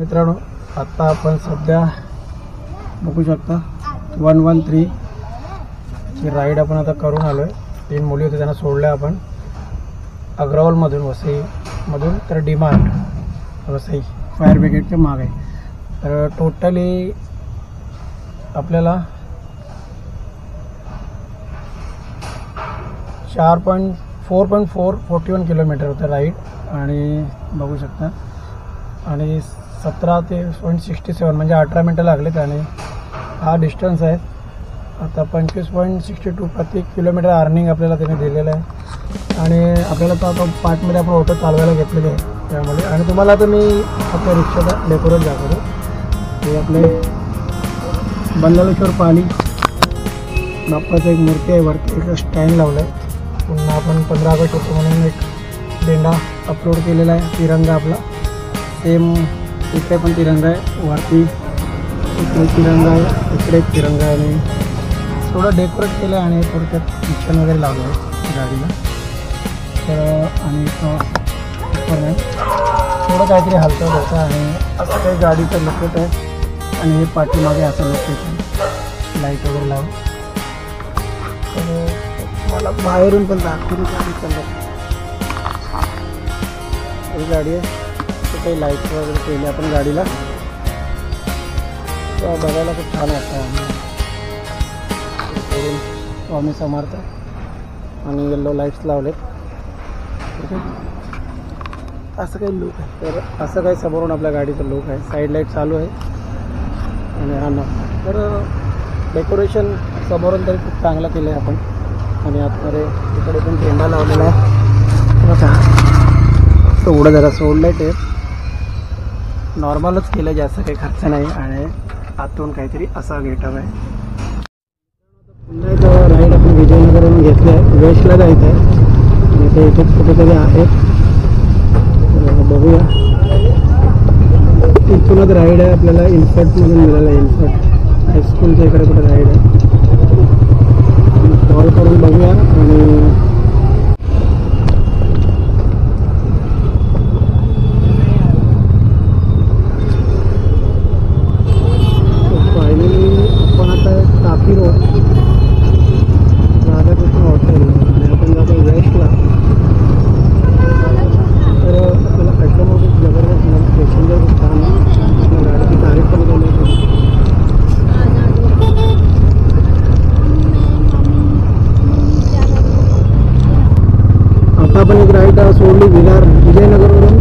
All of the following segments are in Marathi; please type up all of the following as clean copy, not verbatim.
मित्रांनो, आता आपण सध्या बघू शकता 113 ची राईड आपण आता करून आलो आहे. 3 मुली होते, त्यांना सोडल्या आपण अग्रवालमधून, वसईमधून तर डिमार्ट वसई फायर ब्रिगेडच्या मागे. तर टोटली आपल्याला 4.41 किलोमीटर होतं राईड. आणि बघू शकता, आणि 17 ते 67 म्हणजे 18 मिनटं लागलेत. आणि हा डिस्टन्स आहे आता 25.62 प्रति किलोमीटर अर्निंग आपल्याला त्याने दिलेलं आहे. आणि आपल्याला तर आता पार्टमध्ये आपण ऑटो चालवायला घेतलेले आहे त्यामुळे. आणि तुम्हाला आता मी आपल्या रिक्षाचा डेकोरेट दाखवतो. हे आपले बल्लाळेश्वर पाली बाप्पाचं एक मूर्ती आहे, वरती एक स्टँड लावलं आहे. पुन्हा आपण 15 ऑगस्ट होतो म्हणून एक झेंडा अपलोड केलेला आहे, तिरंगा आपला सेम. इकडे पण तिरंगा आहे, वरती इकडे तिरंगा आहे, इकडे एक तिरंगा आहे. आणि थोडं डेकोरेट केलं आहे आणि थोडक्यात किचन वगैरे लावलं आहे गाडीला. तर आणि थोडं काहीतरी हलतं होतं. आणि असं काही गाडीचं लोकेट आहे. आणि हे पाठीमागे असं लोकेशन लाईट वगैरे लावून. तर मला बाहेरून पण दाखवली गाडी चालत. ही गाडी आहे, काही लाईट वगैरे केली आपण गाडीला, बघायला खूप छान वाटतं. स्वामी समर्थ आणि येल्लो लाईट्स लावलेत. असं काही लुक आहे. तर असं काही समोरून आपल्या गाडीचं लुक आहे. साईड लाईट चालू आहे आणि हा ना. तर डेकोरेशन समोरून तरी खूप चांगलं केलं आहे आपण. आणि आतमध्ये इकडे पण झेंडा लावलेला आहे. तेवढं जरा सोडलं आहे ते, नॉर्मलच केलं, जास्त काही खर्च नाही. आणि आतून काहीतरी असा गेटअप आहे. पुन्हा एक राईड आपण विजयनगरवरून घेतलं आहे, वेस्टला जायचं आहे. आणि ते इथेच कुठेतरी आहे, बघूया. इथूनच राईड आहे आपल्याला, इन्फर्टमधून मिळालं आहे. इन्फर्ट हायस्कूलच्या इकडे कुठे राईड आहे, कॉल करून बघूया. आणि टाकी रोड राधाकृष्ण हॉटेल आणि आपण जातो वेस्टला. तर आपल्याला ॲटोमोटिव्ह जबरदस्त स्टेशनला खूप छान आहे. गाडीची तारीख पण केली. आता आपण एक राईड सोडली विजयनगरवरून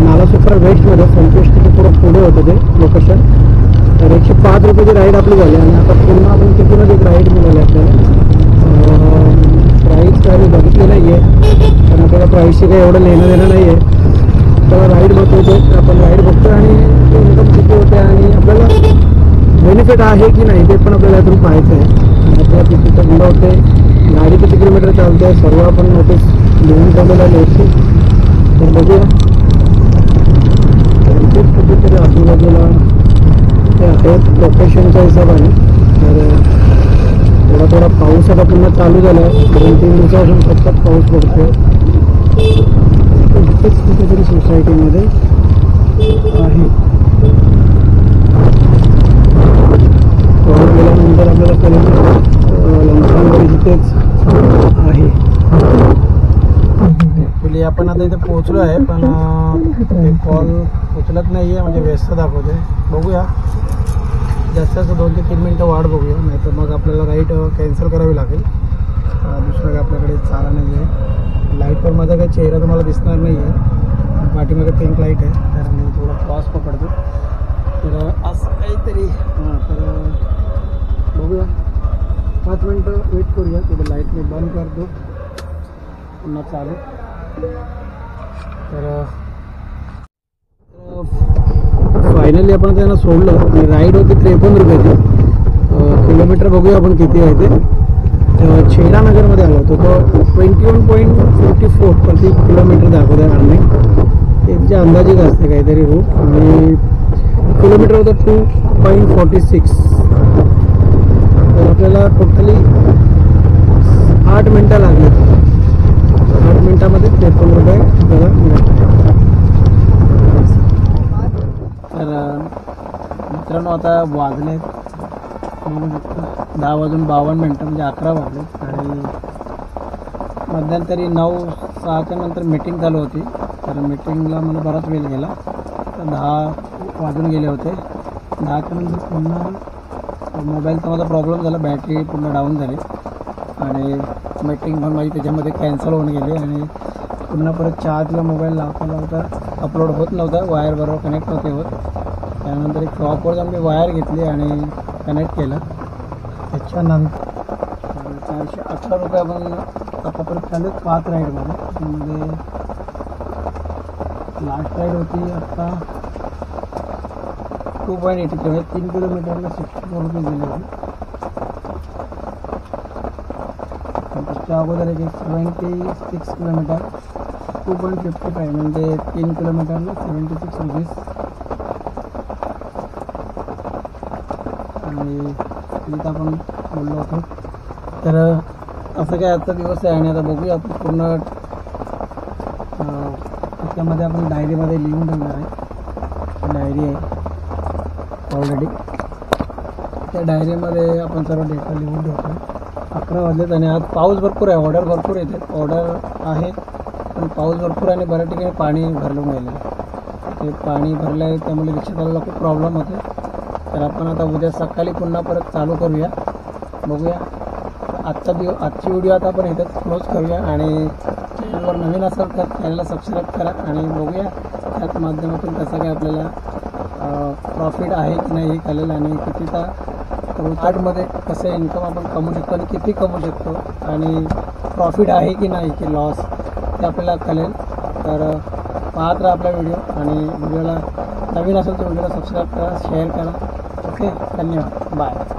नालासोपारा वेस्टमध्ये. 25 थोडं पुढे होतं ते लोकेशन. तर 105 रुपयाची राईड आपली झाली. आणि आता पुन्हा आपण तिथूनच एक राईड मिळाली आपल्याला. प्राईस काही बघितली नाही आहे, कारण आपल्याला प्राईसची काही एवढं लेणं देणं नाही आहे. तर राईड बघतो, आपण राईड बघतो आणि इन्कम किती होते आणि आपल्याला बेनिफिट आहे की नाही ते पण आपल्याला इथून पाहायचं आहे. आपल्याला किती थंड होते, गाडी किती किलोमीटर चालते, सर्व आपण नोटीस लिहून ठेवलेलं आहे. तर बघूया कुठेतरी आजूबाजूला ते आहेत लोकेशनच्या हिशोबाने. तर थोडा पाऊस आता पुन्हा चालू झाला आहे. 2-3 दिवसापासून सतत पाऊस पडतो. इथेच कुठेतरी सोसायटीमध्ये आहे. गेल्यानंतर आपण आता इथे पोहोचलो आहे, पण ते कॉल उचलत नाही आहे, म्हणजे व्यस्त दाखवते. बघूया, जास्त जास्त 2 ते 3 मिनटं वाट बघूया, नाही तर मग आपल्याला राईड कॅन्सल करावी लागेल. दुसरं काही आपल्याकडे चारा नाही आहे. लाईटवर माझा काही चेहरा तुम्हाला दिसणार नाही आहे, पाठीमागे पिंक लाईट आहे, तर मी थोडा क्रॉस पकडतो. तर असं काहीतरी तर बघूया, 5 मिनटं वेट करूया. थोडं लाईट मी बंद करतो, पुन्हा चालू. तर फायनली आपण त्यांना सोडलं आणि राईड होती 53 रुपयाची. किलोमीटर बघूया आपण किती आहे ते. छेडानगरमध्ये आलो होतो, तो 21.54 प्रति किलोमीटर दाखवत आहे अर्निंग. त्याच्या अंदाजित असते काहीतरी रूट, आणि किलोमीटर होतं 2.46. तर आपल्याला टोटली 8 मिनटं लागली. 8 मिनटामध्ये 53 रुपये आपल्याला मिळतात. तर मित्रांनो, आता वाजले 10:52 म्हणजे 11 वाजले, आणि मध्यंतरी 9:06च्या नंतर मीटिंग चालू होती. तर मीटिंगला मला बराच वेळ गेला, तर 10 वाजून गेले होते. 10च्या नंतर पुन्हा मोबाईलचा माझा प्रॉब्लेम झाला, बॅटरी पूर्ण डाऊन झाली, आणि मीटिंग पण माझी त्याच्यामध्ये कॅन्सल होऊन गेली. आणि पुन्हा परत चार्जला मोबाईल लावता अपलोड होत नव्हता, वायर बरोबर कनेक्ट नव्हते होत. त्यानंतर एक शॉपवर जाऊन मी वायर घेतली आणि कनेक्ट केलं. त्याच्यानंतर 418 रुपये आपण आतापर्यंत चालू 5 राईडमध्ये. त्यामध्ये लास्ट राईड होती आत्ता 2.80 किलोमीटर, 3 किलोमीटरला 64 रुपये दिले होते. त्याच्या अगोदर एक 76 किलोमीटर 2.55 म्हणजे 3 किलोमीटरला 76 रुपीज. आणि इथं आपण बोललो होतो. तर असं काय आजचा दिवस आहे, आणि आता बघूया आपण पूर्ण त्याच्यामध्ये आपण डायरीमध्ये लिहून ठेवणार आहे. डायरी आहे ऑलरेडी, त्या डायरीमध्ये आपण सर्व डेटा लिहून ठेवतो. 11 वाजलेत आणि आज पाऊस भरपूर आहे, ऑर्डर भरपूर येते. ऑर्डर आहे पण पाऊस भरपूर आहे, आणि बऱ्याच ठिकाणी पाणी भरलून गेलं आहे. ते पाणी भरलं आहे, त्यामुळे रिक्षा चालवायला खूप प्रॉब्लेम होते. तर आपण आता उद्या सकाळी पुन्हा परत चालू करूया, बघूया. आजची व्हिडिओ आता आपण इथंच क्लोज करूया, आणि चॅनलवर नवीन असेल तर चॅनलला सबस्क्राईब करा, आणि बघूया त्याच माध्यमातून कसं काय आपल्याला प्रॉफिट आहे की नाही हे कळेल, आणि कितीचा रोजमध्ये कसं इन्कम आपण कमवू शकतो, आणि किती कमवू शकतो, आणि प्रॉफिट आहे की नाही की लॉस ते आपल्याला कळेल. तर पाहत राहा आपला व्हिडिओ, आणि व्हिडिओला नवीन असेल तर व्हिडिओला सबस्क्राईब करा, शेअर करा. ओके, धन्यवाद, बाय.